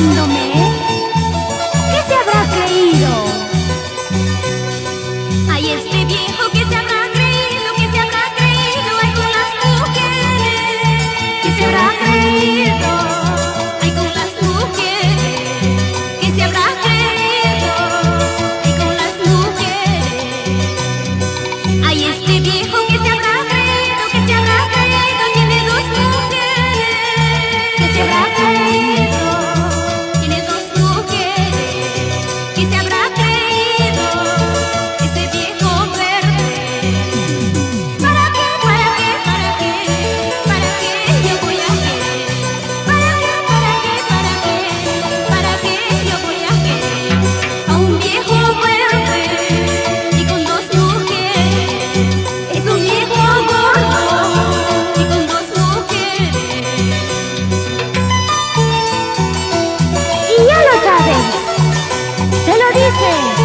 mirándome. ¿Qué se habrá creído? Ay, este viejo que se habrá creído, que se habrá creído, ay, con las mujeres. ¿Qué se habrá creído? Ay, con las mujeres. Que se habrá creído, ay, con las mujeres. Ay, este viejo que se habrá creído, que se habrá creído, tiene dos mujeres. ¿Qué se habrá creído? Tiene dos mujeres. Que se habrá creído, este viejo verde. ¿Para qué, para qué, para qué? ¿Para qué yo voy a querer? ¿Para qué, para qué, para qué? ¿Para qué yo voy a querer a un viejo verde y con dos mujeres? Es un viejo gordo y con dos mujeres. Y ya lo sabes. Te lo dice